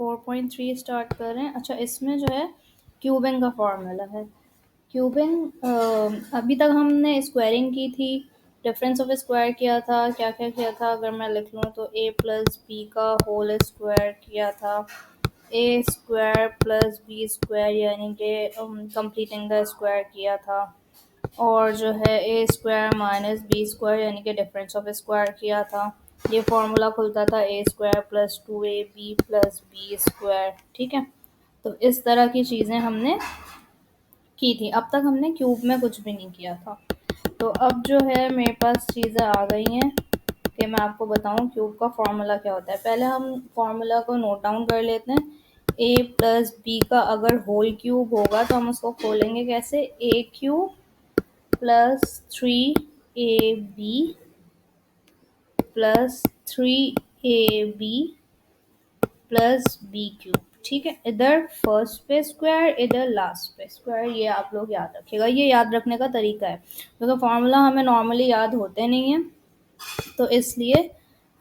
4.3 start कर रहे हैं। अच्छा, इसमें जो है क्यूबिंग का फॉर्मूला है। क्यूबिंग अभी तक हमने स्क्वायरिंग की थी, डिफरेंस ऑफ स्क्वायर किया था, क्या क्या किया था अगर मैं लिख लूँ तो a प्लस बी का होल स्क्वायर किया था, A square plus B square यानी कि कंप्लीटिंग द स्क्वायर किया था, और जो है ए स्क्वायर माइनस बी स्क्वायर यानी कि डिफरेंस ऑफ स्क्वायर किया था। ये फार्मूला खुलता था A square plus 2ab plus B square. ठीक है, तो इस तरह की चीज़ें हमने की थी। अब तक हमने क्यूब में कुछ भी नहीं किया था। तो अब जो है मेरे पास चीज़ें आ गई हैं कि मैं आपको बताऊं क्यूब का फॉर्मूला क्या होता है। पहले हम फॉर्मूला को नोट डाउन कर लेते हैं। ए प्लस बी का अगर होल क्यूब होगा तो हम उसको खोलेंगे कैसे, A cube plus 3ab plus 3ab plus B cube. ठीक है, इधर फर्स्ट पे स्क्वायर, इधर लास्ट पे स्क्वायर, ये आप लोग याद रखिएगा। ये याद रखने का तरीका है क्योंकि फॉर्मूला हमें नॉर्मली याद होते नहीं हैं, तो इसलिए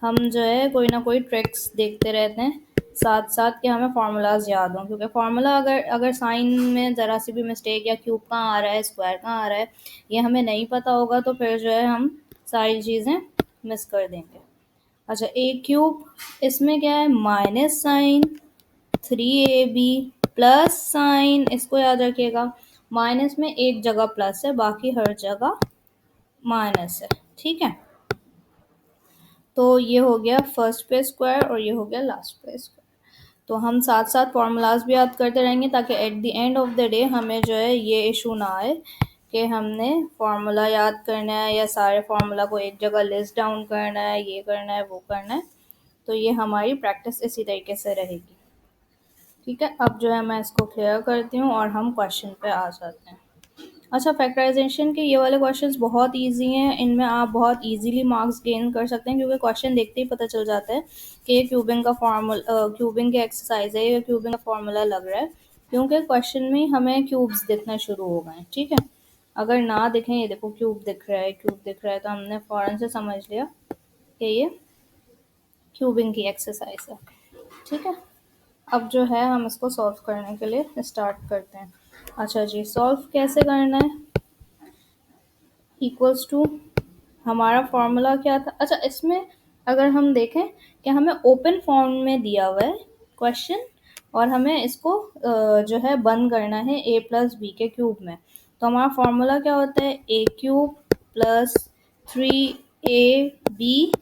हम जो है कोई ना कोई ट्रिक्स देखते रहते हैं साथ साथ कि हमें फार्मूलाज याद हों। क्योंकि फार्मूला अगर अगर साइन में ज़रा सी भी मिस्टेक या क्यूब कहाँ आ रहा है, स्क्वायर कहाँ आ रहा है, ये हमें नहीं पता होगा तो फिर जो है हम सारी चीज़ें मिस कर देंगे। अच्छा, ए क्यूब, इसमें क्या है, minus sign 3ab plus sign, इसको याद रखिएगा, माइनस में एक जगह प्लस है, बाकी हर जगह माइनस है। ठीक है, तो ये हो गया फर्स्ट पे स्क्वायर और ये हो गया लास्ट पे स्क्वायर। तो हम साथ साथ फार्मूलाज भी याद करते रहेंगे ताकि at the end of the day हमें जो है ये इशू ना आए कि हमने फार्मूला याद करना है या सारे फार्मूला को एक जगह लिस्ट डाउन करना है, ये करना है, वो करना है। तो ये हमारी प्रैक्टिस इसी तरीके से रहेगी। ठीक है, अब जो है मैं इसको क्लियर करती हूँ और हम क्वेश्चन पे आ जाते हैं। अच्छा, फैक्टराइजेशन के ये वाले क्वेश्चंस बहुत इजी हैं, इनमें आप बहुत इजीली मार्क्स गेन कर सकते हैं क्योंकि क्वेश्चन देखते ही पता चल जाता है कि ये क्यूबिंग का फार्मूला, क्यूबिंग के एक्सरसाइज है या क्यूबिंग का फार्मूला लग रहा है, क्योंकि क्वेश्चन में हमें क्यूब्स दिखना शुरू हो गए हैं। ठीक है, अगर ना दिखें, ये देखो क्यूब दिख रहा है, क्यूब दिख रहा है, तो हमने फ़ौरन से समझ लिया कि ये क्यूबिंग की एक्सरसाइज है। ठीक है, अब जो है हम इसको सॉल्व करने के लिए स्टार्ट करते हैं। अच्छा जी, सॉल्व कैसे करना है, इक्वल्स टू हमारा फॉर्मूला क्या था। अच्छा, इसमें अगर हम देखें कि हमें ओपन फॉर्म में दिया हुआ है क्वेश्चन और हमें इसको जो है बंद करना है ए प्लस बी के क्यूब में, तो हमारा फॉर्मूला क्या होता है, A cube plus 3ab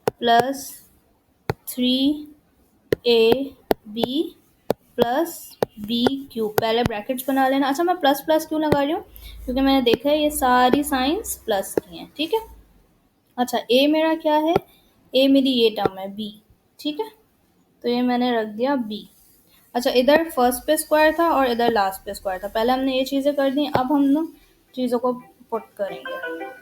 plus 3ab plus B cube. पहले ब्रैकेट्स बना लेना। अच्छा, मैं प्लस प्लस क्यों लगा रही हूँ, क्योंकि मैंने देखा है ये सारी साइंस प्लस की हैं। ठीक है, अच्छा, ए मेरा क्या है, ए मेरी ये टर्म है बी। ठीक है, तो ये मैंने रख दिया बी। अच्छा, इधर फर्स्ट पे स्क्वायर था और इधर लास्ट पे स्क्वायर था, पहले हमने ये चीज़ें कर दी, अब हम लोग चीज़ों को पुट करेंगे।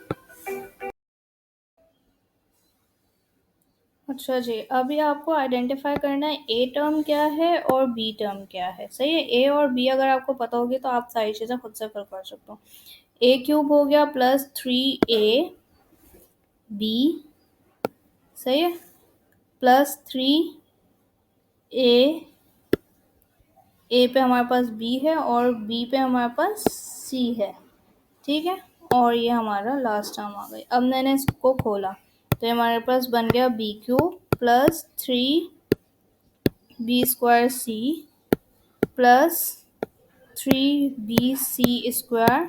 अच्छा जी, अभी आपको आइडेंटिफाई करना है ए टर्म क्या है और बी टर्म क्या है। सही है, ए और बी अगर आपको पता होगी तो आप सारी चीज़ें खुद से फिल कर सकते हो। ए क्यूब हो गया प्लस 3ab, सही है, प्लस 3a, ए पे हमारे पास बी है और बी पे हमारे पास सी है। ठीक है, और ये हमारा लास्ट टर्म आ गई। अब मैंने इसको खोला तो ये हमारे पास बन गया B cube plus 3b square C plus 3bc square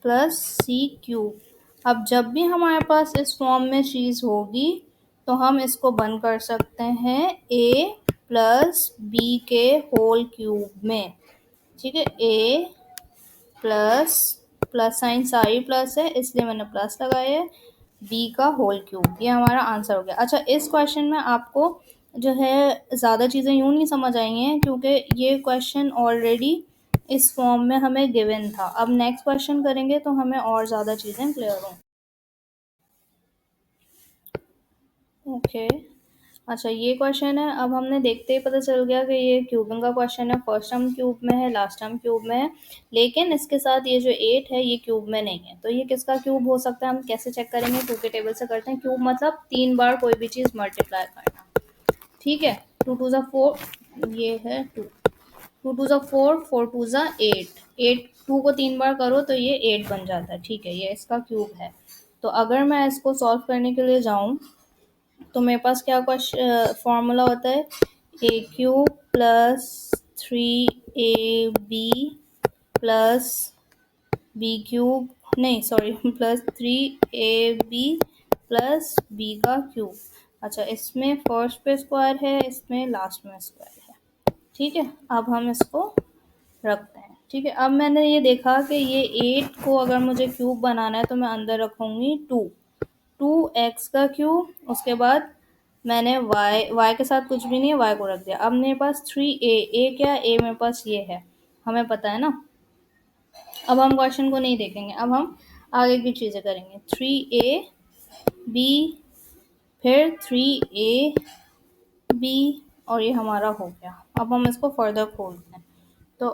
plus C cube. अब जब भी हमारे पास इस फॉर्म में चीज़ होगी तो हम इसको बंद कर सकते हैं a प्लस बी के होल क्यूब में। ठीक है, a प्लस, प्लस साइन सारी प्लस है इसलिए मैंने प्लस लगाया है, बी का होल क्यूब। ये हमारा आंसर हो गया। अच्छा, इस क्वेश्चन में आपको जो है ज़्यादा चीज़ें यूँ नहीं समझ आई हैं क्योंकि ये क्वेश्चन ऑलरेडी इस फॉर्म में हमें गिवन था। अब नेक्स्ट क्वेश्चन करेंगे तो हमें और ज़्यादा चीज़ें क्लियर हों। ओके, अच्छा, ये क्वेश्चन है। अब हमने देखते ही पता चल गया कि ये क्यूबिंग का क्वेश्चन है, फर्स्ट टर्म क्यूब में है, लास्ट टर्म क्यूब में है, लेकिन इसके साथ ये जो 8 है ये क्यूब में नहीं है। तो ये किसका क्यूब हो सकता है, हम कैसे चेक करेंगे, क्यूब के टेबल से करते हैं। क्यूब मतलब 3 बार कोई भी चीज़ मल्टीप्लाई करना। ठीक है, 2 2 ज़ा 4, ये है 2, 2 2 ज़ा 4, 4 2 ज़ा 8, 8 2 को 3 बार करो तो ये 8 बन जाता है। ठीक है, ये इसका क्यूब है। तो अगर मैं इसको सॉल्व करने के लिए जाऊँ तो मेरे पास क्या फॉर्मूला होता है, A cube plus 3ab plus B cube, नहीं sorry plus 3ab plus B का क्यूब। अच्छा, इसमें फर्स्ट पे स्क्वायर है, इसमें लास्ट में स्क्वायर है। ठीक है, अब हम इसको रखते हैं। ठीक है, अब मैंने ये देखा कि ये 8 को अगर मुझे क्यूब बनाना है तो मैं अंदर रखूँगी 2x का क्यूब, उसके बाद मैंने y के साथ कुछ भी नहीं है, y को रख दिया। अब मेरे पास 3a क्या है, a मेरे पास ये है, हमें पता है ना। अब हम क्वेश्चन को नहीं देखेंगे, अब हम आगे की चीज़ें करेंगे। 3ab फिर 3ab और ये हमारा हो गया। अब हम इसको फर्दर खोलते हैं। तो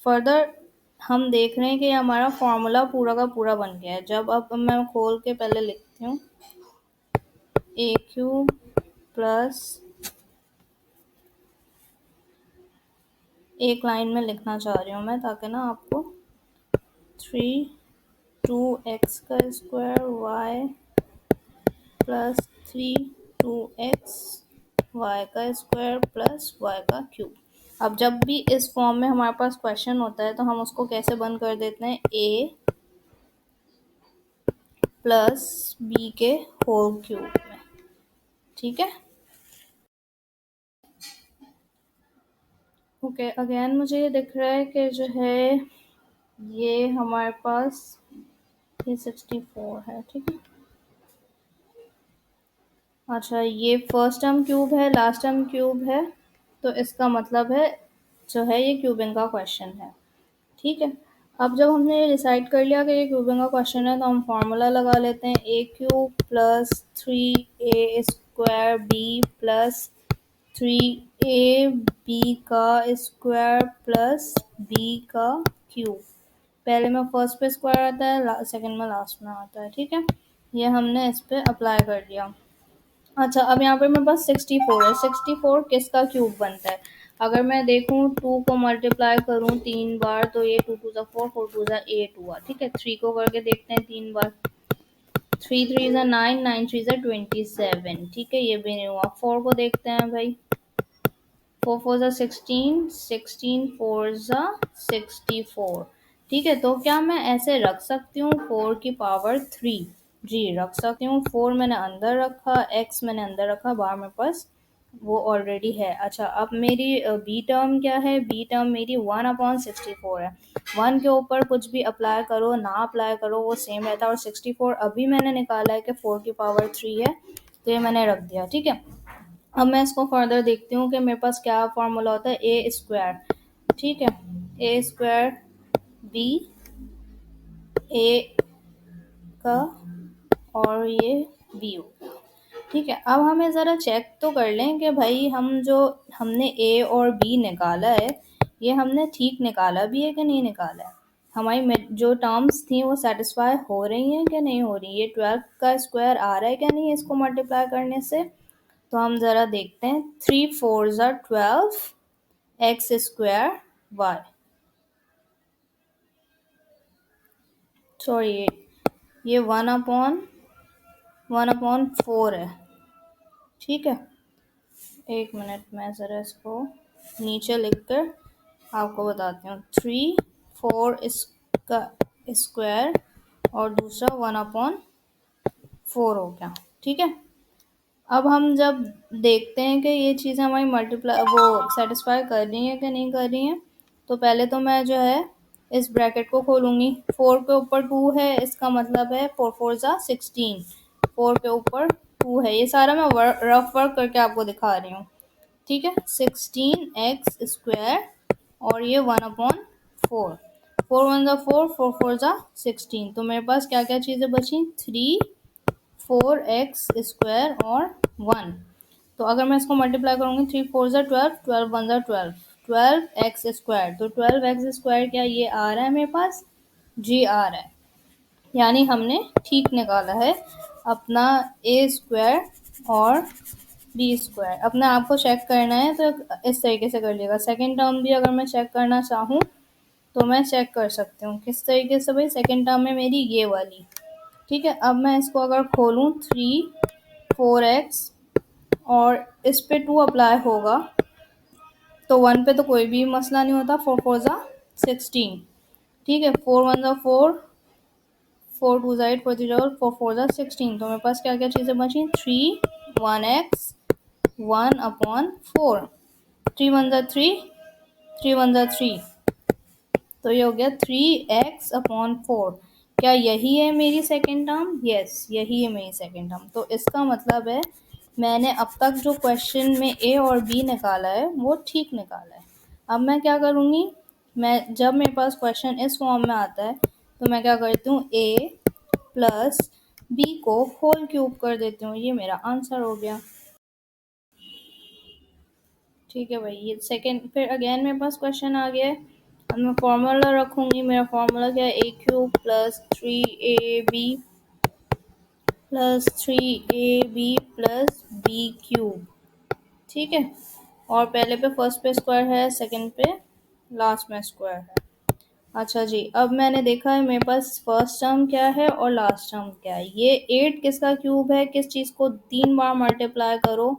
फर्दर हम देख रहे हैं कि ये हमारा फॉर्मूला पूरा का पूरा बन गया है। जब अब मैं खोल के पहले लिखती हूँ, ए क्यूब प्लस, एक लाइन में लिखना चाह रही हूँ मैं ताकि ना आपको 2x का square y plus 2x y का स्क्वायर प्लस y का क्यूब। अब जब भी इस फॉर्म में हमारे पास क्वेश्चन होता है तो हम उसको कैसे बंद कर देते हैं, a प्लस b के होल क्यूब में। ठीक है, ओके। अगेन मुझे ये दिख रहा है कि जो है ये हमारे पास ये 64 है। ठीक है, अच्छा ये फर्स्ट टर्म क्यूब है, लास्ट टर्म क्यूब है, तो इसका मतलब है जो है ये क्यूबिंग का क्वेश्चन है। ठीक है, अब जब हमने डिसाइड कर लिया कि ये क्यूबिंग का क्वेश्चन है तो हम फार्मूला लगा लेते हैं, A cube plus 3a² B plus 3ab का स्क्वायर प्लस बी का क्यूब। पहले में फर्स्ट पे स्क्वायर आता है, सेकंड में लास्ट में आता है। ठीक है, ये हमने इस पे अप्लाई कर दिया। अच्छा, अब यहाँ पे मेरे पास 64 है। 64 किसका क्यूब बनता है, अगर मैं देखूँ 2 को मल्टीप्लाई करूँ 3 बार तो ये 2 2 ज़ा 4, 4 2 ज़ा 8 हुआ। ठीक है, 3 को करके देखते हैं 3 बार, 3 3 ज़ा 9, 9 3 ज़ा 27। ठीक है, ये भी नहीं हुआ। 4 को देखते हैं भाई, 4 4 ज़ा 16, 16 4 ज़ा 64। ठीक है, तो क्या मैं ऐसे रख सकती हूँ 4 की पावर 3? जी रख सकती हूँ। 4 मैंने अंदर रखा, x मैंने अंदर रखा, बाहर मेरे पास वो ऑलरेडी है। अच्छा, अब मेरी बी टर्म क्या है, बी टर्म मेरी 1/64 है। 1 के ऊपर कुछ भी अप्लाई करो ना अप्लाई करो वो सेम रहता है। और 64 अभी मैंने निकाला है कि 4 की पावर 3 है, तो ये मैंने रख दिया। ठीक है, अब मैं इसको फर्दर देखती हूँ कि मेरे पास क्या फॉर्मूला होता है, ए स्क्वायर। ठीक है, ए स्क्वायर बी ए का और ये बी हो गया। ठीक है, अब हमें ज़रा चेक तो कर लें कि भाई हम जो हमने ए और बी निकाला है ये हमने ठीक निकाला भी है कि नहीं निकाला है, हमारी जो टर्म्स थी वो सेटिस्फाई हो रही हैं कि नहीं हो रही, ये 12 का स्क्वायर आ रहा है क्या नहीं है इसको मल्टीप्लाई करने से। तो हम ज़रा देखते हैं, 3 4 ज़ा 12 एक्स स्क्वायर वाई, सॉरी ये 1/4 है। ठीक है, एक मिनट मैं ज़रा इसको नीचे लिख कर आपको बताती हूँ। 3 4 इसका स्क्वायर और दूसरा 1/4 हो गया। ठीक है, अब हम जब देखते हैं कि ये चीज़ें हमारी मल्टीप्लाई वो सेटिस्फाई कर रही हैं कि नहीं कर रही हैं, तो पहले तो मैं जो है इस ब्रैकेट को खोलूँगी। 4 के ऊपर 2 है, इसका मतलब है 4 4 ज़ा 16, 4 के ऊपर 2 है। ये सारा मैं रफ वर्क करके आपको दिखा रही हूँ। ठीक है, 16x² और ये 1/4, 4 1 ज़ा 4, 4 4 ज़ा 16। तो मेरे पास क्या क्या चीज़ें बची, 3 4x² और 1। तो अगर मैं इसको मल्टीप्लाई करूँगी, 3 4 ज़ा 12, 12 1 ज़ा 12, 12x²। तो 12x² क्या ये आ रहा है मेरे पास, जी आ रहा है। यानी हमने ठीक निकाला है अपना ए स्क्वायर और बी स्क्वायर। अपने आप को चेक करना है तो इस तरीके से कर लिएगा। सेकेंड टर्म भी अगर मैं चेक करना चाहूँ तो मैं चेक कर सकती हूँ। किस तरीके से भाई? सेकेंड टर्म में मेरी ये वाली, ठीक है। अब मैं इसको अगर खोलूँ 3 4x और इस पे 2 अप्लाई होगा तो 1 पे तो कोई भी मसला नहीं होता। 4 4 ज़ा 16, ठीक है। 4 1 ज़ा 4, 4 2 ज़ा 8, 4 3 ज़ा 4, 4 4 ज़ा 16। तो मेरे पास क्या क्या चीज़ें बची? 3 1x 1/4, 3 1 ज़ा 3, 3 1 ज़ा 3, तो ये हो गया 3x/4। क्या यही है मेरी सेकेंड टर्म? यस, यही है मेरी सेकेंड टर्म। तो इसका मतलब है मैंने अब तक जो क्वेश्चन में ए और बी निकाला है वो ठीक निकाला है। अब मैं क्या करूँगी, मैं जब मेरे पास क्वेश्चन इस फॉर्म में आता है तो मैं क्या करती हूँ, ए प्लस बी को होल क्यूब कर देती हूँ। ये मेरा आंसर हो गया। ठीक है भाई, ये सेकेंड। फिर अगेन मेरे पास क्वेश्चन आ गया है। अब मैं फॉर्मूला रखूँगी। मेरा फॉर्मूला क्या है? A cube plus 3ab plus 3ab plus B cube, ठीक है। और पहले पे फर्स्ट पे स्क्वायर है, सेकंड पे लास्ट में स्क्वायर है। अच्छा जी, अब मैंने देखा है मेरे पास फर्स्ट टर्म क्या है और लास्ट टर्म क्या है। ये 8 किसका क्यूब है? किस चीज़ को 3 बार मल्टीप्लाई करो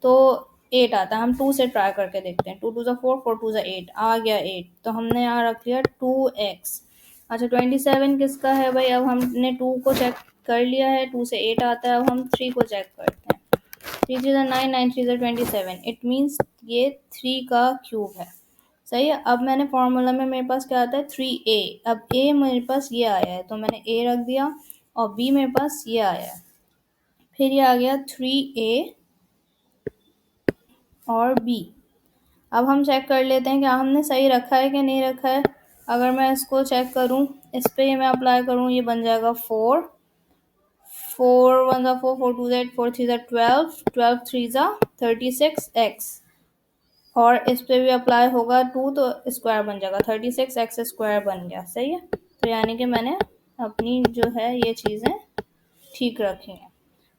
तो 8 आता है। हम 2 से ट्राई करके देखते हैं। 2 2 ज़ा 4, 4 2 ज़ा 8, आ गया 8। तो हमने यहाँ रख लिया 2x। अच्छा, 27 किसका है भाई? अब हमने 2 को चेक कर लिया है, 2 से 8 आता है। अब हम 3 को चेक करते हैं। 3 3 ज़ा 9, 9 3 ज़ा 27, इट मीन्स ये 3 का क्यूब है। सही है। अब मैंने फॉर्मूला में मेरे पास क्या आता है? 3a। अब a मेरे पास ये आया है तो मैंने a रख दिया, और b मेरे पास ये आया है। फिर ये आ गया 3a और b। अब हम चेक कर लेते हैं क्या हमने सही रखा है कि नहीं रखा है। अगर मैं इसको चेक करूं, इस पे ये मैं अप्लाई करूं, ये बन जाएगा 4, 4 1 ज़ा 4, 4 2 ज़ा 8, 4 3 ज़ा 12, 12 3 ज़ा 36x। और इस पे भी अप्लाई होगा 2 तो स्क्वायर बन जाएगा, 36x स्क्वायर बन गया। सही है। तो यानी कि मैंने अपनी जो है ये चीज़ें ठीक रखी हैं।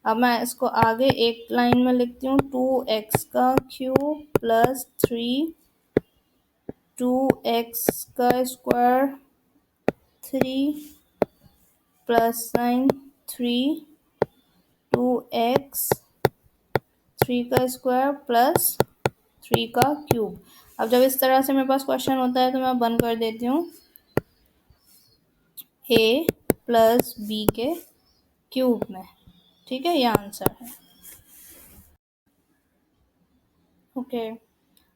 अब मैं इसको आगे एक लाइन में लिखती हूँ। 2x का क्यूब प्लस 2x का स्क्वायर 3 प्लस साइन 2x 3 का स्क्वायर प्लस 3 का क्यूब। अब जब इस तरह से मेरे पास क्वेश्चन होता है तो मैं बंद कर देती हूँ a प्लस बी के क्यूब में। ठीक है, ये आंसर है। ओके।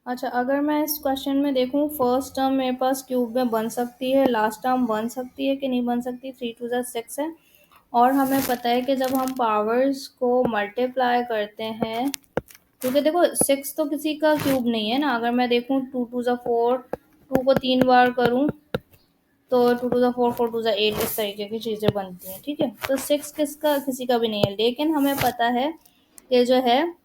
अच्छा, अगर मैं इस क्वेश्चन में देखूँ, फर्स्ट टर्म मेरे पास क्यूब में बन सकती है, लास्ट टर्म बन सकती है कि नहीं बन सकती? 3 2 ज़ा 6 है। और हमें पता है कि जब हम पावर्स को मल्टीप्लाई करते हैं, क्योंकि देखो 6 तो किसी का क्यूब नहीं है ना। अगर मैं देखूँ 2 2 ज़ा 4, 2 को 3 बार करूँ तो 2 2 ज़ा 4, 4 2 ज़ा 8, इस तरीके की चीज़ें बनती हैं। ठीक है, तो 6 किसका? किसी का भी नहीं है। लेकिन हमें पता है कि जो है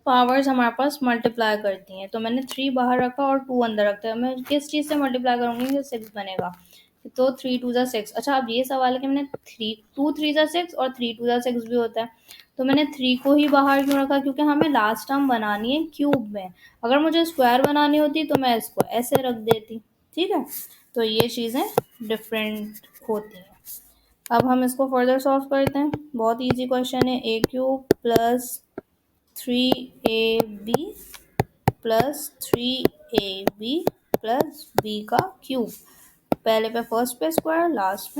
पावर्स हमारे पास मल्टीप्लाई करती हैं। तो मैंने 3 बाहर रखा और 2 अंदर रखता है। मैं किस चीज़ से मल्टीप्लाई करूँगी कि 6 बनेगा? तो 3 2 ज़ा 6। अच्छा, अब ये सवाल है कि मैंने 2 3 ज़ा 6 और 3 2 ज़ा 6 भी होता है, तो मैंने 3 को ही बाहर क्यों रखा? क्योंकि हमें लास्ट टर्म बनानी है क्यूब में। अगर मुझे स्क्वायर बनानी होती तो मैं इसको ऐसे रख देती। ठीक है, तो ये चीज़ें डिफरेंट होती हैं। अब हम इसको फर्दर सॉल्व करते हैं। बहुत ईजी क्वेश्चन है। A cube plus 3ab plus 3ab plus B का क्यूब। पहले पे फर्स्ट पे स्क्वायर, लास्ट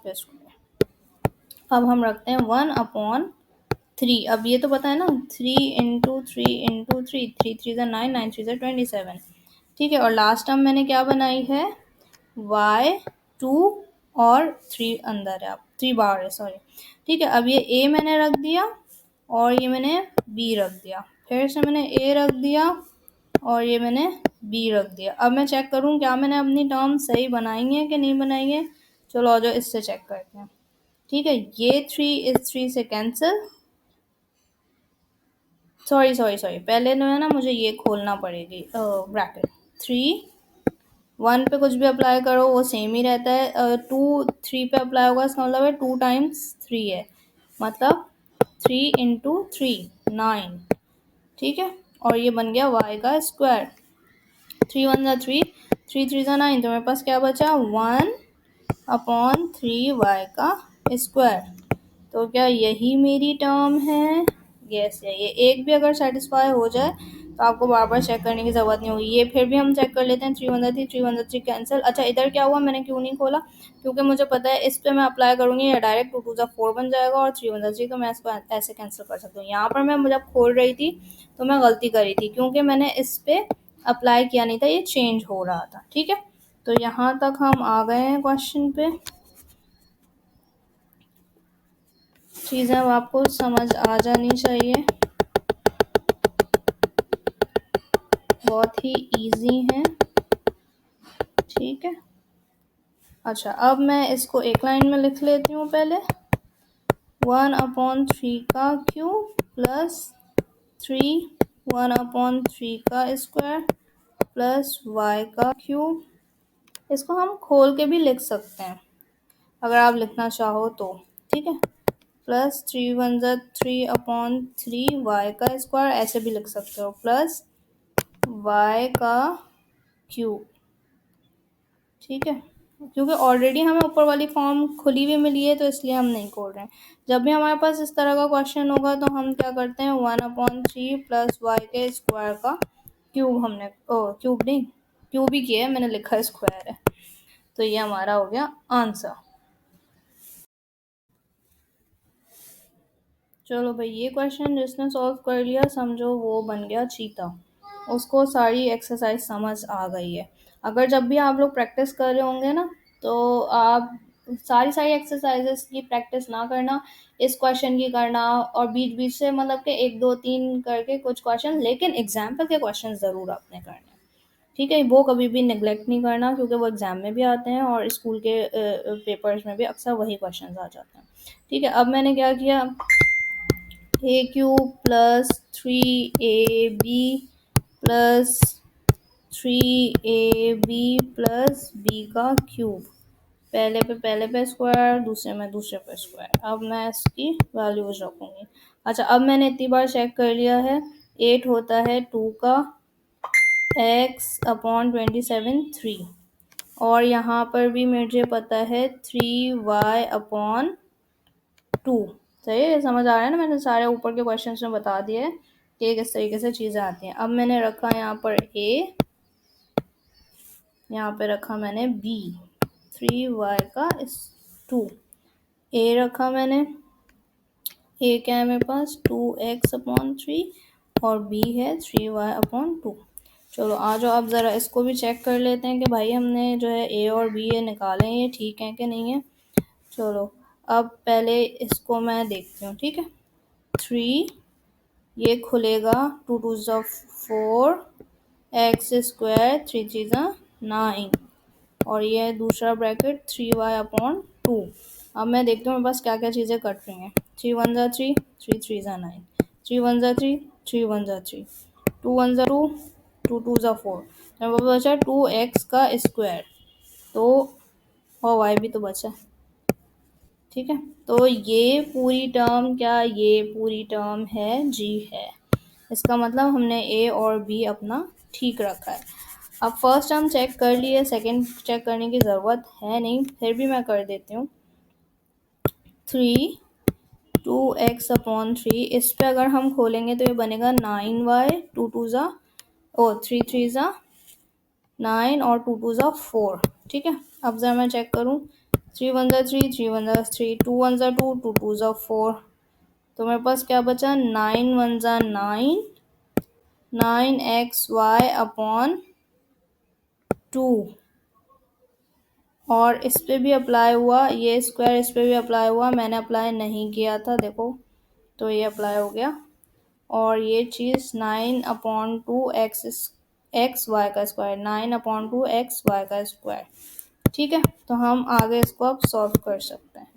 पे स्क्वायर। अब हम रखते हैं 1/3। अब ये तो पता है ना, 3 × 3 × 3, 3 3 ज़ा 9, 9 3 ज़ा 27। ठीक है, और लास्ट टर्म मैंने क्या बनाई है? y2 और 3 अंदर है, अब 3 बाहर है, सॉरी। ठीक है, अब ये a मैंने रख दिया और ये मैंने b रख दिया। फिर से मैंने a रख दिया और ये मैंने b रख दिया। अब मैं चेक करूँ क्या मैंने अपनी टर्म सही बनाई है कि नहीं बनाई है। चलो आ जाओ, इससे चेक करते हैं। ठीक है, ये 3 इस 3 से कैंसिल। सॉरी, पहले जो है ना मुझे ये खोलना पड़ेगी ब्रैकेट। 3 1 पे कुछ भी अप्लाई करो वो सेम ही रहता है। 2 3 पे अप्लाई होगा, इसका मतलब है 2 × 3 है, मतलब 3 × 3 9, ठीक है। और ये बन गया y का स्क्वायर। 3 × 1 = 3, 3 × 3 = 9, तो मेरे पास क्या बचा 1/3y का स्क्वायर। तो क्या यही मेरी टर्म है? यस, ये एक भी अगर सेटिस्फाई हो जाए तो आपको बार बार चेक करने की ज़रूरत नहीं होगी। ये फिर भी हम चेक कर लेते हैं। 3 × 3 3 × 3 कैंसिल। अच्छा, इधर क्या हुआ, मैंने क्यों नहीं खोला? क्योंकि मुझे पता है इस पे मैं अप्लाई करूँगी या डायरेक्ट 2 × 4 बन जाएगा और 3 × 3 तो मैं इसको ऐसे कैंसिल कर सकती हूँ। यहाँ पर मैं जब खोल रही थी तो मैं गलती करी थी क्योंकि मैंने इस पे अप्लाई किया नहीं था, ये चेंज हो रहा था, ठीक है। तो यहाँ तक हम आ गए हैं क्वेश्चन पे। चीज़ें अब आपको समझ आ जानी चाहिए, बहुत ही इजी हैं, ठीक है। अच्छा, अब मैं इसको एक लाइन में लिख लेती हूँ पहले। 1/3 का क्यूब प्लस 3 1/3 का स्क्वायर प्लस y का क्यूब। इसको हम खोल के भी लिख सकते हैं अगर आप लिखना चाहो तो, ठीक है। प्लस 3 × 1 = 3/3 y का स्क्वायर, ऐसे भी लिख सकते हो, प्लस y का क्यूब, ठीक है। क्योंकि ऑलरेडी हमें ऊपर वाली फॉर्म खुली हुई मिली है तो इसलिए हम नहीं खोल रहे हैं। जब भी हमारे पास इस तरह का क्वेश्चन होगा तो हम क्या करते हैं, 1/3 प्लस y के स्क्वायर का क्यूब, हमने क्यूब नहीं, क्यूब ही किया है, मैंने लिखा स्क्वायर है। तो ये हमारा हो गया आंसर। चलो भाई, ये क्वेश्चन जिसने सॉल्व कर लिया समझो वो बन गया चीता, उसको सारी एक्सरसाइज समझ आ गई है। अगर जब भी आप लोग प्रैक्टिस कर रहे होंगे ना तो आप सारी एक्सरसाइजेस की प्रैक्टिस ना करना, इस क्वेश्चन की करना, और बीच बीच से मतलब कि 1 2 3 करके कुछ क्वेश्चन, लेकिन एग्जाम्पल के क्वेश्चन ज़रूर आपने करने, ठीक है। वो कभी भी निगलेक्ट नहीं करना क्योंकि वो एग्ज़ाम में भी आते हैं और स्कूल के पेपर्स में भी अक्सर वही क्वेश्चन आ जाते हैं, ठीक है। अब मैंने क्या किया, a³ plus 3ab plus 3ab plus b का क्यूब, पहले पे स्क्वायर, दूसरे में दूसरे पे स्क्वायर। अब मैं इसकी वैल्यूज रखूँगी। अच्छा, अब मैंने इतनी बार चेक कर लिया है, 8 होता है 2 का x/27 3, और यहाँ पर भी मुझे पता है 3y/2। सही है, समझ आ रहा है ना? मैंने सारे ऊपर के क्वेश्चन में बता दिए कि किस तरीके से चीज़ें आती हैं। अब मैंने रखा यहाँ पर a, यहाँ पे रखा मैंने b, 3y/2, a रखा मैंने, a क्या है मेरे पास 2x/3 और b है 3y/2। चलो आ जाओ, अब ज़रा इसको भी चेक कर लेते हैं कि भाई हमने जो है a और b ये निकाले हैं, ये ठीक है कि नहीं है। चलो, अब पहले इसको मैं देखती हूँ, ठीक है। 3 ये खुलेगा, 2 2 ज़ा 4, x² 3 3 ज़ा 9, और ये है दूसरा ब्रैकेट 3y/2। अब मैं देखती हूँ मेरे पास क्या क्या चीज़ें कट रही हैं। 3 1 ज़ा 3, 3 3 ज़ा 9, 3 1 ज़ा 3, 3 1 ज़ा 3, 2 1 ज़ा 2, 2 2 ज़ा 4, तो मेरे पास बचा 2x का स्क्वायर, तो और y भी तो बचा, ठीक है। तो ये पूरी टर्म, क्या ये पूरी टर्म है? जी है। इसका मतलब हमने a और b अपना ठीक रखा है। अब फर्स्ट टर्म चेक कर लिए, सेकंड चेक करने की ज़रूरत है नहीं, फिर भी मैं कर देती हूँ। 3 2x/3, इस पे अगर हम खोलेंगे तो ये बनेगा 9y, 2 2 ज़ा 3 3 ज़ा 9 और 2 2 ज़ा 4, ठीक है। अब ज़रा मैं चेक करूँ, 3 1 ज़ा 3, 3 1 ज़ा 3, 2 1 ज़ा 2, 2 2 ज़ा 4, तो मेरे पास क्या बचा, 9 1 ज़ा 9, 9xy/2, और इस पे भी अप्लाई हुआ, ये स्क्वायर इस पे भी अप्लाई हुआ, मैंने अप्लाई नहीं किया था, देखो, तो ये अप्लाई हो गया। और ये चीज़ 9/2 एक्स वाई का स्क्वायर, 9/2 एक्स वाई का स्क्वायर, ठीक है। तो हम आगे इसको अब सॉल्व कर सकते हैं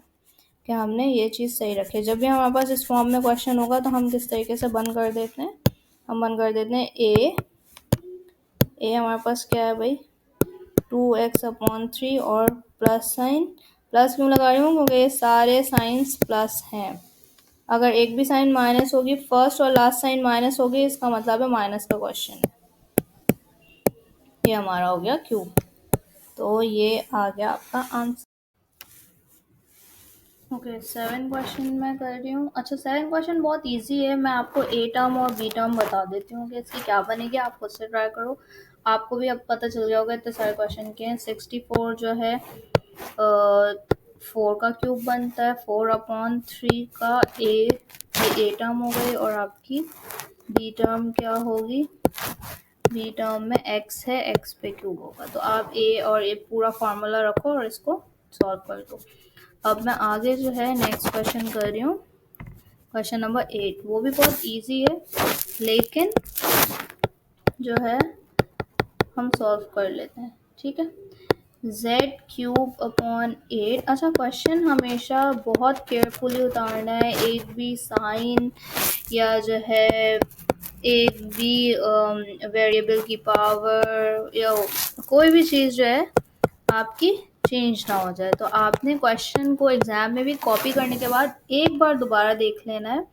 कि हमने ये चीज़ सही रखी है। जब भी हमारे पास इस फॉर्म में क्वेश्चन होगा तो हम किस तरीके से बंद कर देते हैं, हम बंद कर देते हैं ए हमारे पास क्या है भाई, 2x/3 और प्लस साइन, प्लस क्यों लगा रही हूँ क्योंकि ये सारे साइंस प्लस हैं, अगर एक भी साइन माइनस होगी, फर्स्ट और लास्ट साइन माइनस होगी, इसका मतलब है माइनस का क्वेश्चन है। ये हमारा हो गया क्यूब। तो ये आ गया आपका आंसर। ओके, 7 क्वेश्चन मैं कर रही हूँ। अच्छा, 7 क्वेश्चन बहुत इजी है। मैं आपको ए टर्म और बी टर्म बता देती हूँ कि इसकी क्या बनेगी। आप खुद से ट्राई करो, आपको भी अब पता चल गया होगा। इतने सारे क्वेश्चन के हैं। 64 जो है 4 का क्यूब बनता है। 4/3 का ए टर्म हो गई, और आपकी बी टर्म क्या होगी? बी टर्म में x है, x पे क्यूब होगा। तो आप ए और ए पूरा फार्मूला रखो और इसको सॉल्व कर दो। अब मैं आगे जो है नेक्स्ट क्वेश्चन कर रही हूँ, क्वेश्चन नंबर 8। वो भी बहुत इजी है, लेकिन जो है हम सॉल्व कर लेते हैं, ठीक है। z³/8। अच्छा, क्वेश्चन हमेशा बहुत केयरफुली उतारना है। एक भी साइन या जो है एक भी वेरिएबल की पावर या कोई भी चीज़ जो है आपकी चेंज ना हो जाए। तो आपने क्वेश्चन को एग्जाम में भी कॉपी करने के बाद एक बार दोबारा देख लेना है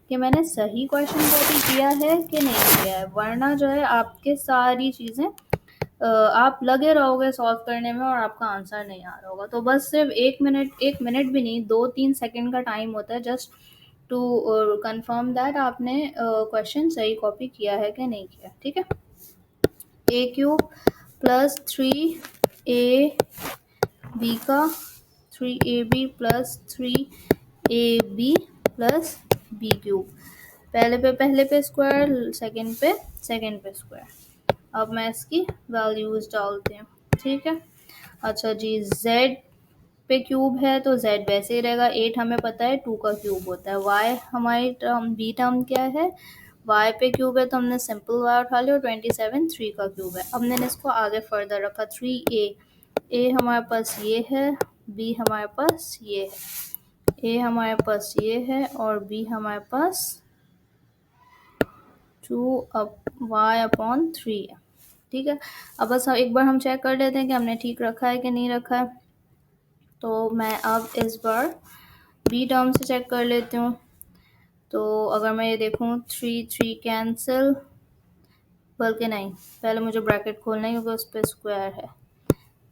कि मैंने सही क्वेश्चन कॉपी किया है कि नहीं किया है, वरना जो है आपके सारी चीज़ें आप लगे रहोगे सॉल्व करने में और आपका आंसर नहीं आ रहा होगा। तो बस सिर्फ 1 मिनट भी नहीं, 2-3 सेकंड का टाइम होता है जस्ट टू कंफर्म दैट आपने क्वेश्चन सही कॉपी किया है कि नहीं किया, ठीक है। a³ + 3ab का 3ab + 3ab + b³। पहले पे स्क्वायर, सेकंड पे स्क्वायर। अब मैं इसकी वैल्यूज डालती हूँ, ठीक है। अच्छा जी, z पे क्यूब है तो z वैसे ही रहेगा। 8 हमें पता है 2 का क्यूब होता है। y हमारी टर्म बी टर्म क्या है? y पे क्यूब है तो हमने सिंपल y उठा लिया, और 27 3 का क्यूब है। अब मैंने इसको आगे फर्दर रखा, 3a हमारे पास ये है, b हमारे पास ये है, a हमारे पास ये है, और b हमारे पास 2y/3 है, ठीक है। अब बस एक बार हम चेक कर लेते हैं कि हमने ठीक रखा है कि नहीं रखा है। तो मैं अब इस बार बी टर्म से चेक कर लेती हूँ। तो अगर मैं ये देखूँ 3 कैंसिल, बल्कि नहीं, पहले मुझे ब्रैकेट खोलना है क्योंकि उस पर स्क्वायर है।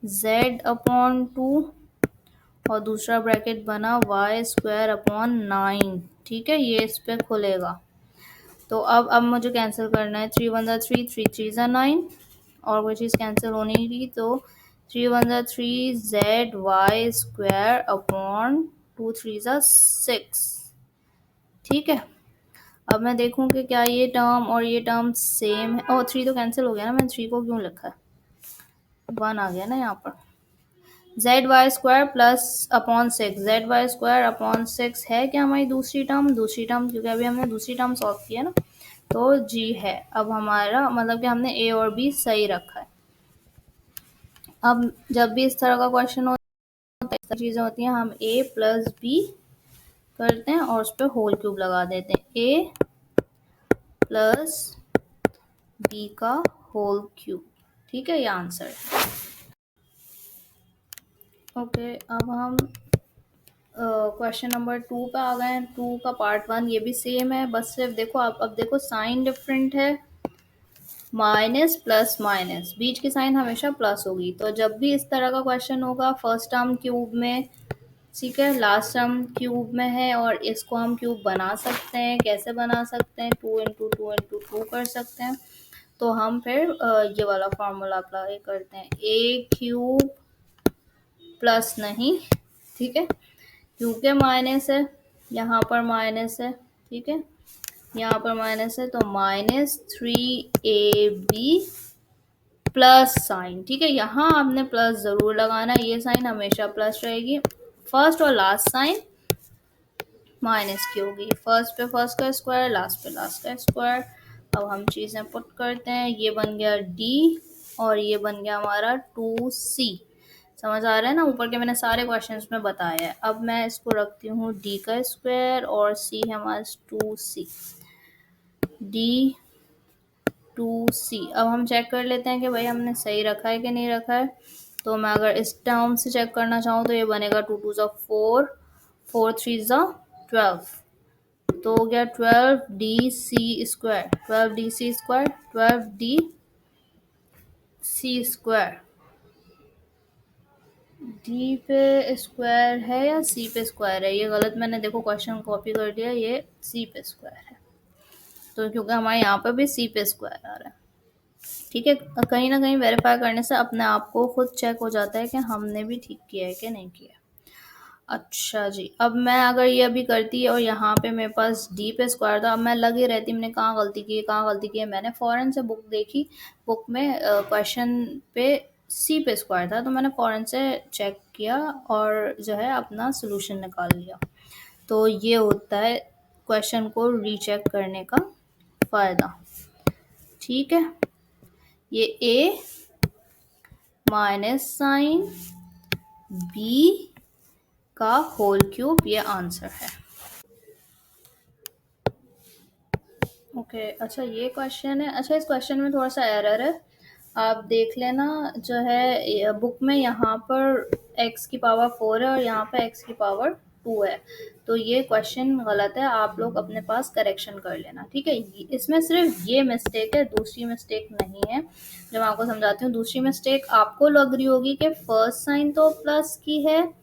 z/2 और दूसरा ब्रैकेट बना y²/9, ठीक है। ये इस पर खुलेगा। तो अब मुझे कैंसिल करना है। 3 1 3, 3 3 9, और कोई चीज़ कैंसिल हो नहीं रही। तो 3 1 3 zy² 2 3 6, ठीक है। अब मैं देखूं कि क्या ये टर्म और ये टर्म सेम है। और 3 तो कैंसिल हो गया ना, मैंने 3 को क्यों लिखा है? 1 आ गया ना यहाँ पर। zy² +/6, zy² है क्या हमारी दूसरी टर्म? क्योंकि अभी हमने दूसरी टर्म सॉल्व की है ना, तो जी है। अब हमारा मतलब कि हमने ए और बी सही रखा है। अब जब भी इस तरह का क्वेश्चन होता है, इस तरह चीज़ें होती हैं, हम a + b करते हैं और उस पर होल क्यूब लगा देते हैं। a + b का होल क्यूब, ठीक है। ये आंसर है। ओके, अब हम क्वेश्चन नंबर 2 पे आ गए हैं। 2 का पार्ट 1 ये भी सेम है, बस सिर्फ देखो आप, अब देखो साइन डिफरेंट है। माइनस प्लस माइनस, बीच की साइन हमेशा प्लस होगी। तो जब भी इस तरह का क्वेश्चन होगा, फर्स्ट टर्म क्यूब में, ठीक है, लास्ट टर्म क्यूब में है, और इसको हम क्यूब बना सकते हैं। कैसे बना सकते हैं? 2 × 2 × 2 कर सकते हैं। तो हम फिर ये वाला फार्मूला अप्लाई करते हैं। a³ प्लस नहीं, ठीक है, क्योंकि माइनस है, यहाँ पर माइनस है, ठीक है, यहाँ पर माइनस है, तो -3ab प्लस साइन, ठीक है। यहाँ आपने प्लस ज़रूर लगाना है, ये साइन हमेशा प्लस रहेगी। फर्स्ट और लास्ट साइन माइनस की होगी। फर्स्ट पे फर्स्ट का स्क्वायर, लास्ट पे लास्ट का स्क्वायर। अब हम चीज़ें पुट करते हैं। ये बन गया d, और ये बन गया हमारा 2c। समझ आ रहा है ना? ऊपर के मैंने सारे क्वेश्चंस में बताया है। अब मैं इसको रखती हूँ d का स्क्वायर, और c है हमारा 2c, d 2c। अब हम चेक कर लेते हैं कि भाई हमने सही रखा है कि नहीं रखा है। तो मैं अगर इस टर्म से चेक करना चाहूँ तो ये बनेगा 2 2 4, 4 3 12, तो हो गया 12DC², 12DC², 12DC²। डी पे स्क्वायर है या सी पे स्क्वायर है, ये गलत मैंने देखो क्वेश्चन कॉपी कर दिया, ये सी पे स्क्वायर है। तो क्योंकि हमारे यहाँ पे भी सी पे स्क्वायर आ रहा है, ठीक है। कहीं ना कहीं वेरीफाई करने से अपने आप को खुद चेक हो जाता है कि हमने भी ठीक किया है कि नहीं किया। अच्छा जी, अब मैं अगर ये अभी करती और यहाँ पे मेरे पास डी पे स्क्वायर था, अब मैं लगी रहती मैंने कहाँ गलती की है, कहाँ गलती की है। मैंने फ़ौरन से बुक देखी, बुक में क्वेश्चन पे सी पे स्क्वायर था, तो मैंने फ़ौरन से चेक किया और जो है अपना सोल्यूशन निकाल लिया। तो ये होता है क्वेश्चन को रीचेक करने का फ़ायदा, ठीक है। ये ए माइनस साइन बी का होल क्यूब, ये आंसर है। ओके अच्छा ये क्वेश्चन है। अच्छा इस क्वेश्चन में थोड़ा सा एरर है, आप देख लेना। जो है बुक में यहाँ पर x की पावर 4 है और यहाँ पे x की पावर 2 है, तो ये क्वेश्चन गलत है। आप लोग अपने पास करेक्शन कर लेना, ठीक है। इसमें सिर्फ ये मिस्टेक है, दूसरी मिस्टेक नहीं है। जब मैं आपको समझाती हूँ, दूसरी मिस्टेक आपको लग रही होगी कि फर्स्ट साइन तो प्लस की है,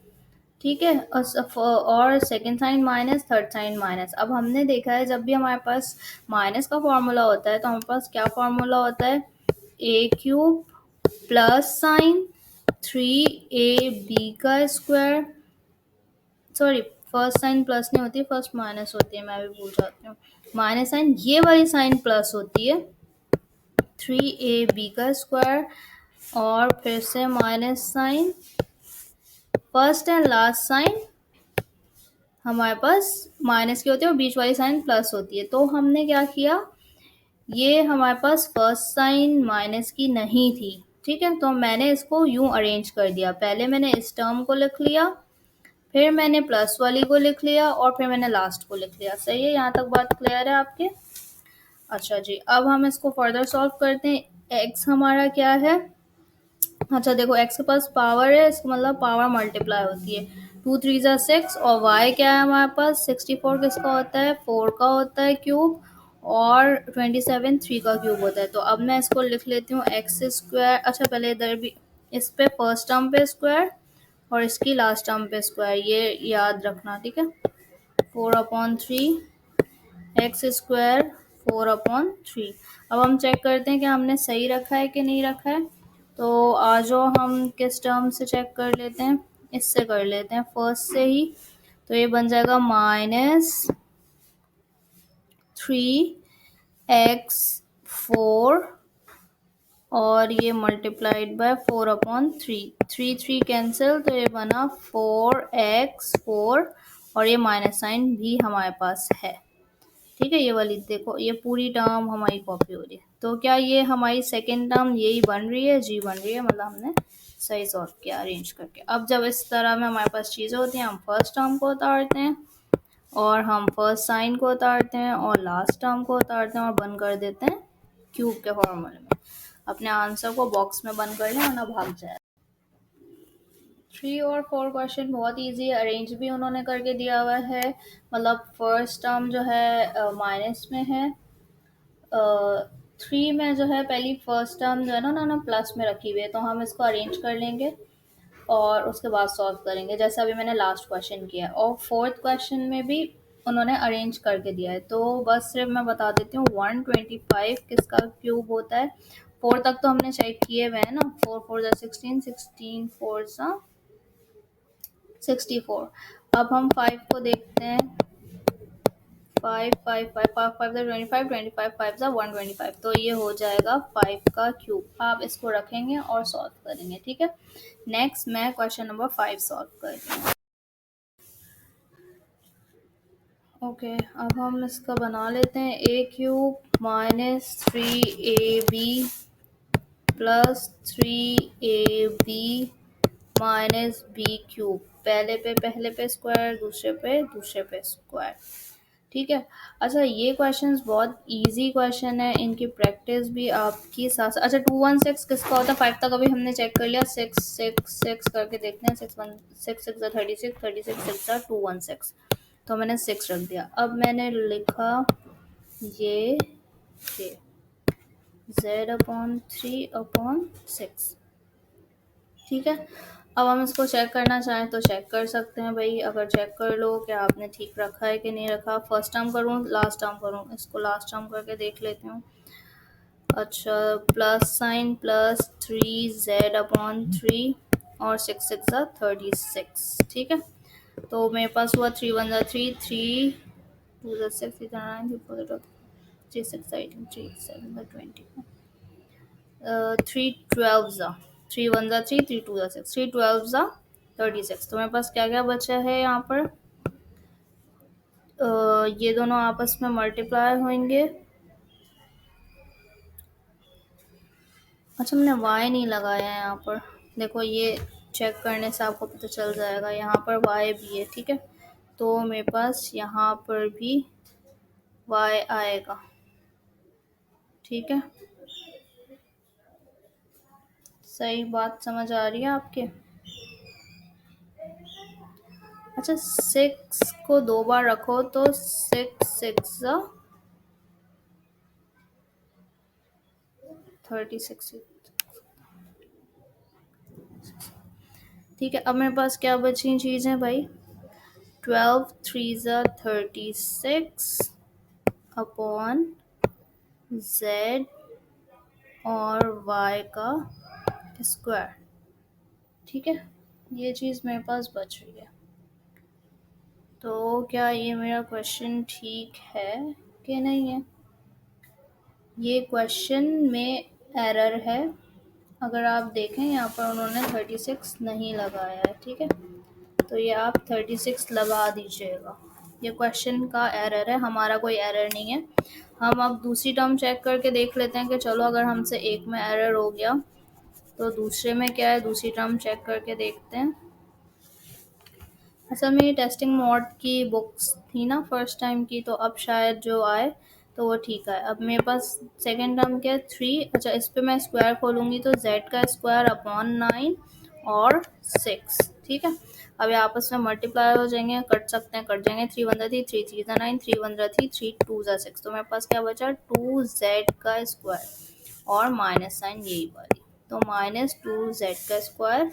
ठीक है, और second sign minus, third sign minus. अब हमने देखा है जब भी हमारे पास माइनस का फॉर्मूला होता है तो हमारे पास क्या फॉर्मूला होता है, A cube plus sign 3ab का square. Sorry, first sign plus नहीं होती, फर्स्ट माइनस होती है, मैं भी भूल जाती हूँ। माइनस साइन, ये वाली साइन प्लस होती है, 3ab का स्क्वायर, और फिर से minus sign, first and last sign हमारे पास माइनस की होती है और बीच वाली साइन प्लस होती है। तो हमने क्या किया, ये हमारे पास फर्स्ट साइन माइनस की नहीं थी, ठीक है, तो मैंने इसको यूं अरेंज कर दिया। पहले मैंने इस टर्म को लिख लिया, फिर मैंने प्लस वाली को लिख लिया, और फिर मैंने लास्ट को लिख लिया। सही है, यहाँ तक बात क्लियर है आपके? अच्छा जी, अब हम इसको फर्दर सॉल्व करते हैं। एक्स हमारा क्या है, अच्छा देखो x के पास पावर है, इसका मतलब पावर मल्टीप्लाई होती है, 2 3 ज़ा 6, और y क्या है हमारे पास, 64 किसका होता है, 4 का होता है क्यूब, और 27 3 का क्यूब होता है। तो अब मैं इसको लिख लेती हूँ एक्स स्क्वायर। अच्छा पहले इधर भी इस पे फर्स्ट टर्म पे स्क्वायर और इसकी लास्ट टर्म पे स्क्वायर, ये याद रखना, ठीक है। 4/3 एक्स स्क्वायर 4/3। अब हम चेक करते हैं कि हमने सही रखा है कि नहीं रखा है। तो आज हम किस टर्म से चेक कर लेते हैं, इससे कर लेते हैं, फर्स्ट से ही। तो ये बन जाएगा -3x4, और ये मल्टीप्लाइड बाय 4/3, 3 3 कैंसिल, तो ये बना 4x4, और ये माइनस साइन भी हमारे पास है, ठीक है। ये वाली देखो, ये पूरी टर्म हमारी कॉपी हो रही है। तो क्या ये हमारी सेकेंड टर्म यही बन रही है, जी बन रही है, मतलब हमने सही सॉल्व किया अरेंज करके। अब जब इस तरह में हमारे पास चीज़ें होती हैं, हम फर्स्ट टर्म को उतारते हैं, और हम फर्स्ट साइन को उतारते हैं, और लास्ट टर्म को उतारते हैं, और बंद कर देते हैं क्यूब के फॉर्मूले में। अपने आंसर को बॉक्स में बंद कर लें वरना भाग जाए। 3 और 4 क्वेश्चन बहुत इजी है, अरेंज भी उन्होंने करके दिया हुआ है। मतलब फर्स्ट टर्म जो है माइनस में है, 3 में जो है पहली फर्स्ट टर्म जो है ना उन्होंने प्लस में रखी हुई है, तो हम इसको अरेंज कर लेंगे और उसके बाद सॉल्व करेंगे, जैसे अभी मैंने लास्ट क्वेश्चन किया है। और फोर्थ क्वेश्चन में भी उन्होंने अरेंज करके दिया है। तो बस सिर्फ मैं बता देती हूँ, 125 किसका क्यूब होता है। 4 तक तो हमने चेक किए हुए हैं ना, 4 4 ज़ा 16, 16 4 ज़ा 64। अब हम 5 को देखते हैं, 5 5 5 5 5 ज़ा 25, 25 5 ज़ा 125, तो ये हो जाएगा 5 का क्यूब। आप इसको रखेंगे और सॉल्व करेंगे, ठीक है। नेक्स्ट मैं क्वेश्चन नंबर 5 सॉल्व करती हूँ। ओके अब हम इसका बना लेते हैं, A cube -3ab plus 3ab minus B cube, पहले पे स्क्वायर, दूसरे पे स्क्वायर, ठीक है। अच्छा ये क्वेश्चंस बहुत इजी क्वेश्चन है, इनकी प्रैक्टिस भी आपकी साथ। अच्छा 216 किसका होता है, 5 तक अभी हमने चेक कर लिया, 6 6 6 करके देखते हैं, 6 1 6 6 36, 36 6 216, तो मैंने 6 रख दिया। अब मैंने लिखा ये z/3/6, ठीक है। अब हम इसको चेक करना चाहें तो चेक कर सकते हैं भाई। अगर चेक कर लो कि आपने ठीक रखा है कि नहीं रखा। फर्स्ट टर्म करूँ लास्ट टर्म करूँ, इसको लास्ट टर्म करके देख लेती हूँ। अच्छा, प्लस साइन प्लस 3z/3 और 6×6 = 36, ठीक है। तो मेरे पास हुआ 3×1 = 3, 3×2 = 6, 3×9 = 3×6 = 18, 3×7 = 20, 3×12 3×1 = 3, 3×2 = 6, 3×12 = 36। तो मेरे पास क्या क्या बचा है यहाँ पर, ये दोनों आपस में मल्टीप्लाई होंगे। अच्छा, मैंने y नहीं लगाया है यहाँ पर, देखो ये चेक करने से आपको पता चल जाएगा। यहाँ पर y भी है, ठीक है। तो मेरे पास यहाँ पर भी y आएगा, ठीक है। सही बात समझ आ रही है आपके? अच्छा, 6 को 2 बार रखो तो 6×6 = 36, ठीक है। अब मेरे पास क्या बची चीज़ें भाई, 12×3 = 36 अपॉन z और y का स्क्वायर, ठीक है। ये चीज़ मेरे पास बच रही है। तो क्या ये मेरा क्वेश्चन ठीक है कि नहीं है? ये क्वेश्चन में एरर है। अगर आप देखें यहाँ पर उन्होंने 36 नहीं लगाया है, ठीक है। तो ये आप 36 लगा दीजिएगा। ये क्वेश्चन का एरर है, हमारा कोई एरर नहीं है। हम अब दूसरी टर्म चेक करके देख लेते हैं कि चलो अगर हमसे एक में एरर हो गया तो दूसरे में क्या है, दूसरी टर्म चेक करके देखते हैं। असल में ये टेस्टिंग मोड की बुक्स थी ना फर्स्ट टाइम की, तो अब शायद जो आए तो वो ठीक है। अब मेरे पास सेकेंड टर्म क्या है, 3। अच्छा, इस पे मैं स्क्वायर खोलूँगी तो z का स्क्वायर अपॉन 9 और 6, ठीक है। अब ये आपस में मल्टीप्लाई हो जाएंगे, कट सकते हैं, कट जाएंगे। 3×1 = 3, 3×3 = 9, 3×1 = 3, 3×2 = 6। तो मेरे पास क्या बचा, 2z का स्क्वायर और माइनस साइन यही वाली, तो -2z का स्क्वायर।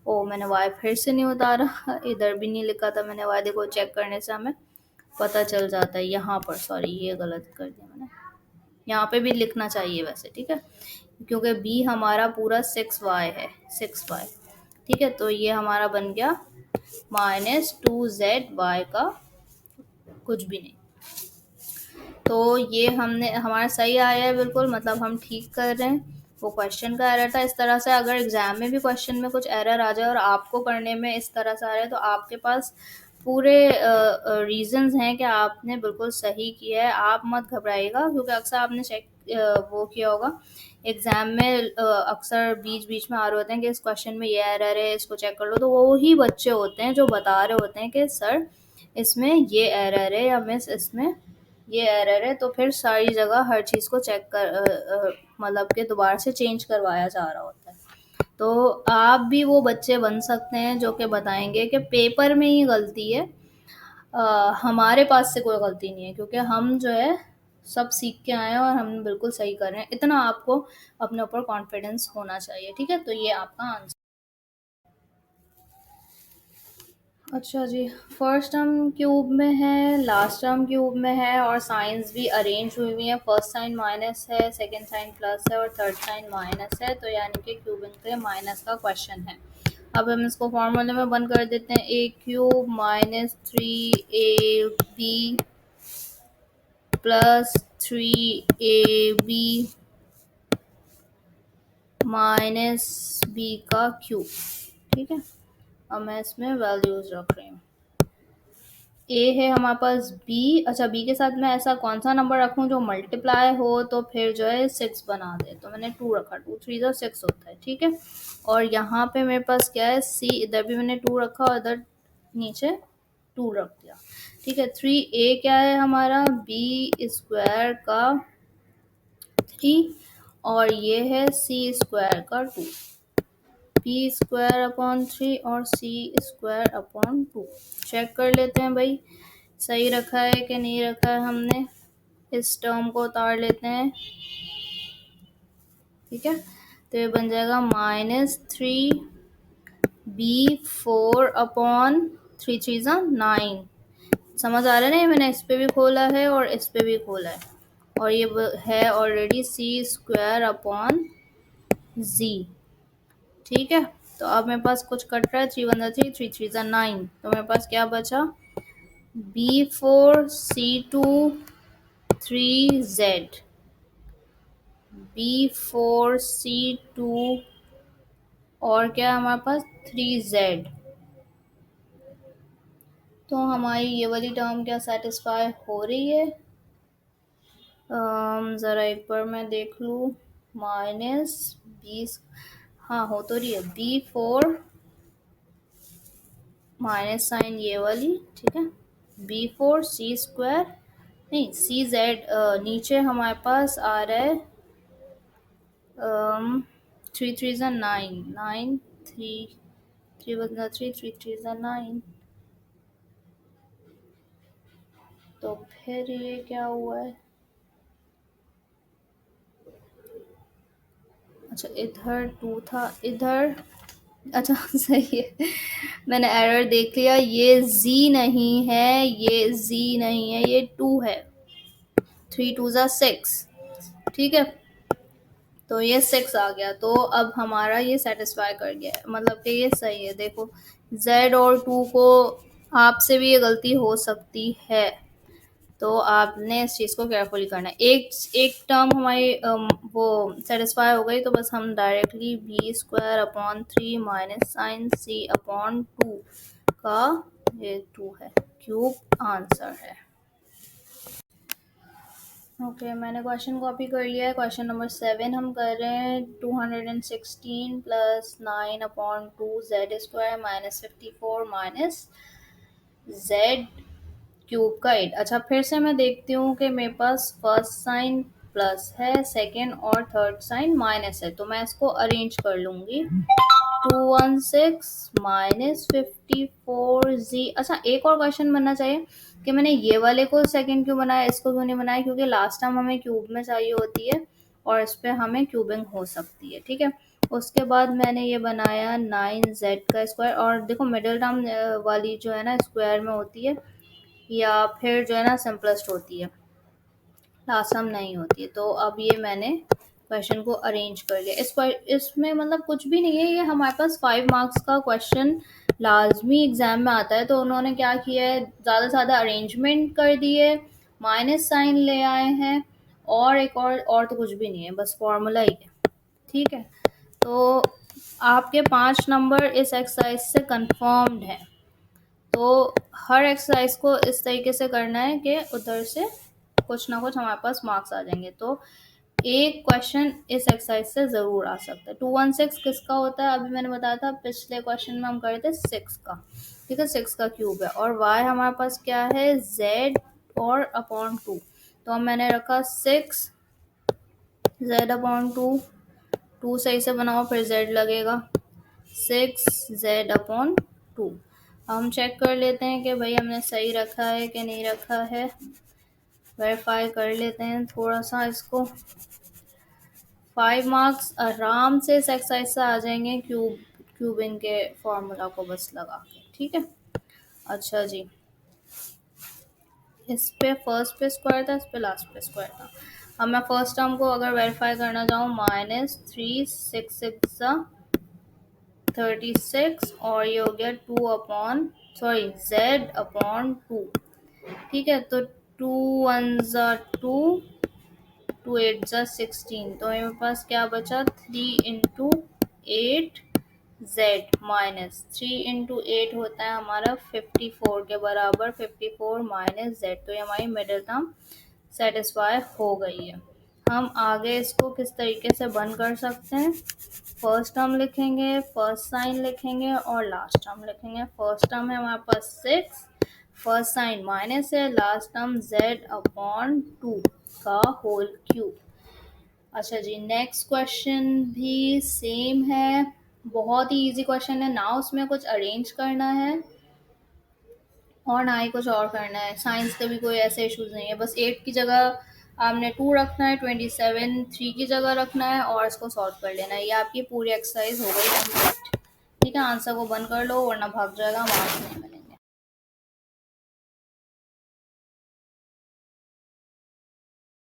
ओ, मैंने y फिर से नहीं उतारा, इधर भी नहीं लिखा था मैंने y, देखो चेक करने से हमें पता चल जाता है। यहाँ पर सॉरी, ये गलत कर दिया मैंने, यहाँ पे भी लिखना चाहिए वैसे, ठीक है, क्योंकि b हमारा पूरा 6y है, 6y, ठीक है। तो ये हमारा बन गया -2zy का कुछ भी नहीं। तो ये हमने हमारा सही आया है बिल्कुल, मतलब हम ठीक कर रहे हैं। वो क्वेश्चन का एरर था। इस तरह से अगर एग्जाम में भी क्वेश्चन में कुछ एरर आ जाए और आपको करने में इस तरह से आ रहा है, तो आपके पास पूरे रीजंस हैं कि आपने बिल्कुल सही किया है। आप मत घबराइएगा, क्योंकि अक्सर आपने चेक वो किया होगा एग्जाम में, अक्सर बीच बीच में आ रहे होते हैं कि इस क्वेश्चन में ये एरर है, इसको चेक कर लो। तो वो ही बच्चे होते हैं जो बता रहे होते हैं कि सर इसमें ये एरर है या मिस इसमें ये एरर है। तो फिर सारी जगह हर चीज़ को चेक कर मतलब कि दोबारा से चेंज करवाया जा रहा होता है। तो आप भी वो बच्चे बन सकते हैं जो कि बताएंगे कि पेपर में ही गलती है, हमारे पास से कोई गलती नहीं है, क्योंकि हम जो है सब सीख के आए हैं और हम बिल्कुल सही कर रहे हैं। इतना आपको अपने ऊपर कॉन्फिडेंस होना चाहिए, ठीक है। तो ये आपका आंसर। अच्छा जी, फर्स्ट टर्म क्यूब में है, लास्ट टर्म क्यूब में है, और साइंस भी अरेंज हुई हुई है। फर्स्ट साइन माइनस है, सेकंड साइन प्लस है और थर्ड साइन माइनस है। तो यानी कि क्यूबिंग पे माइनस का क्वेश्चन है। अब हम इसको फॉर्मूले में बंद कर देते हैं। A cube -3ab plus 3ab minus B का क्यूब, ठीक है। अब मैं इसमें वैल्यूज रख रही हूँ। ए है हमारे पास बी। अच्छा, बी के साथ मैं ऐसा कौन सा नंबर रखूँ जो मल्टीप्लाई हो तो फिर जो है 6 बना दे। तो मैंने 2 रखा, 2×3 = 6 होता है, ठीक है। और यहाँ पे मेरे पास क्या है, सी, इधर भी मैंने 2 रखा और इधर नीचे 2 रख दिया, ठीक है। 3a क्या है हमारा, बी स्क्वायर का 3 और ये है सी स्क्वायर का 2, पी स्क्वायर अपॉन 3 और सी स्क्वायर अपॉन 2। चेक कर लेते हैं भाई, सही रखा है कि नहीं रखा है हमने, इस टर्म को उतार लेते हैं। ठीक है, तो ये बन जाएगा -3b4/3 समझ आ रहा है ना, ये मैंने इस पे भी खोला है और इस पे भी खोला है, और ये है ऑलरेडी c²/z। ठीक है, तो अब मेरे पास कुछ कट रहा है, 3 1 3 3 3 9, तो मेरे पास क्या बचा, b4c2 3z, b4c2 और क्या है हमारे पास 3z। तो हमारी ये वाली टर्म क्या सेटिस्फाई हो रही है? ज़रा एक बार मैं देख लूँ, -20, हाँ हो तो रही है, b4 माइनस साइन ये वाली, ठीक है, b4c² नहीं cz, नीचे हमारे पास आ रहा है 3 3 9 9 3 3 1 3 3 3 9, तो फिर ये क्या हुआ है, अच्छा इधर 2 था इधर, अच्छा सही है, मैंने एरर देख लिया, ये z नहीं है, ये z नहीं है, ये 2 है, 3 2 6, ठीक है, तो ये 6 आ गया, तो अब हमारा ये सेटिस्फाई कर गया है, मतलब कि ये सही है। देखो z और 2 को, आपसे भी ये गलती हो सकती है, तो आपने इस चीज़ को केयरफुली करना है। एक एक टर्म हमारी वो सेटिस्फाई हो गई, तो बस हम directly b²/3 minus sign c/2 का, ये 2 है, क्यूब आंसर है। ओके, मैंने क्वेश्चन कॉपी कर लिया है। क्वेश्चन नंबर 7 हम कर रहे हैं, 216 + 9/2 z² -54 माइनस z³ का 8। अच्छा, फिर से मैं देखती हूँ कि मेरे पास फर्स्ट साइन प्लस है, सेकेंड और थर्ड साइन माइनस है, तो मैं इसको अरेंज कर लूँगी। 216 -54z। अच्छा, एक और क्वेश्चन बनना चाहिए कि मैंने ये वाले को सेकंड क्यों बनाया, इसको क्यों नहीं बनाया, क्योंकि लास्ट टाइम हमें क्यूब में चाहिए होती है और इस पर हमें क्यूबिंग हो सकती है। ठीक है, उसके बाद मैंने ये बनाया 9z², और देखो मिडिल टर्म वाली जो है ना स्क्वायर में होती है, या फिर जो है ना सिंपलेस्ट होती है, लास्ट टर्म नहीं होती है। तो अब ये मैंने क्वेश्चन को अरेंज कर लिया। इसमें मतलब कुछ भी नहीं है, ये हमारे पास 5 मार्क्स का क्वेश्चन लाजमी एग्जाम में आता है, तो उन्होंने क्या किया है, ज़्यादा से ज़्यादा अरेंजमेंट कर दिए, माइनस साइन ले आए हैं, और एक और तो कुछ भी नहीं है, बस फॉर्मूला ही है। ठीक है, तो आपके 5 नंबर इस एक्सरसाइज से कंफर्म्ड है। तो हर एक्सरसाइज को इस तरीके से करना है कि उधर से कुछ ना कुछ हमारे पास मार्क्स आ जाएंगे। तो एक क्वेश्चन इस एक्सरसाइज से ज़रूर आ सकता है। 216 किसका होता है, अभी मैंने बताया था, पिछले क्वेश्चन में हम करे थे 6 का। ठीक है, 6 का क्यूब है, और y हमारे पास क्या है, z और अपॉन 2, तो अब मैंने रखा 6 z/2, 2 सही से बनाओ फिर z लगेगा, 6z/2। हम चेक कर लेते हैं कि भाई हमने सही रखा है कि नहीं रखा है, वेरीफाई कर लेते हैं थोड़ा सा इसको। 5 मार्क्स आराम से इस एक्सरसाइज से आ जाएंगे, क्यूबिंग के फॉर्मूला को बस लगा के। ठीक है, अच्छा जी, इस पे फर्स्ट पे स्क्वायर था, इस पे लास्ट पे स्क्वायर था। अब मैं फर्स्ट टर्म को अगर वेरीफाई करना चाहूँ, -3 6 6 36, और ये हो गया z/2। ठीक है, तो 2 1 2, 2 8 16, तो मेरे पास क्या बचा, 3 इंटू 8 z माइनस 3 इंटू 8 होता है हमारा 54 के बराबर, 54 माइनस z, तो ये हमारी मिडिल टर्म सेटिस्फाई हो गई है। हम आगे इसको किस तरीके से बंद कर सकते हैं, फर्स्ट टर्म लिखेंगे, फर्स्ट साइन लिखेंगे और लास्ट टर्म लिखेंगे। फर्स्ट टर्म है हमारे पास 6, फर्स्ट साइन माइनस है, लास्ट टर्म z/2 का होल क्यूब। अच्छा जी, नेक्स्ट क्वेश्चन भी सेम है, बहुत ही इजी क्वेश्चन है ना, उसमें कुछ अरेंज करना है और ना ही कुछ और करना है। साइंस के भी कोई ऐसे इश्यूज नहीं है, बस 8 की जगह आपने 2 रखना है, 27 3 की जगह रखना है और इसको सॉल्व कर लेना है। ये आपकी पूरी एक्सरसाइज हो गई कंप्लीट। ठीक है, आंसर को बंद कर लो वरना भाग जाएगा, मार्क्स नहीं मिलेंगे।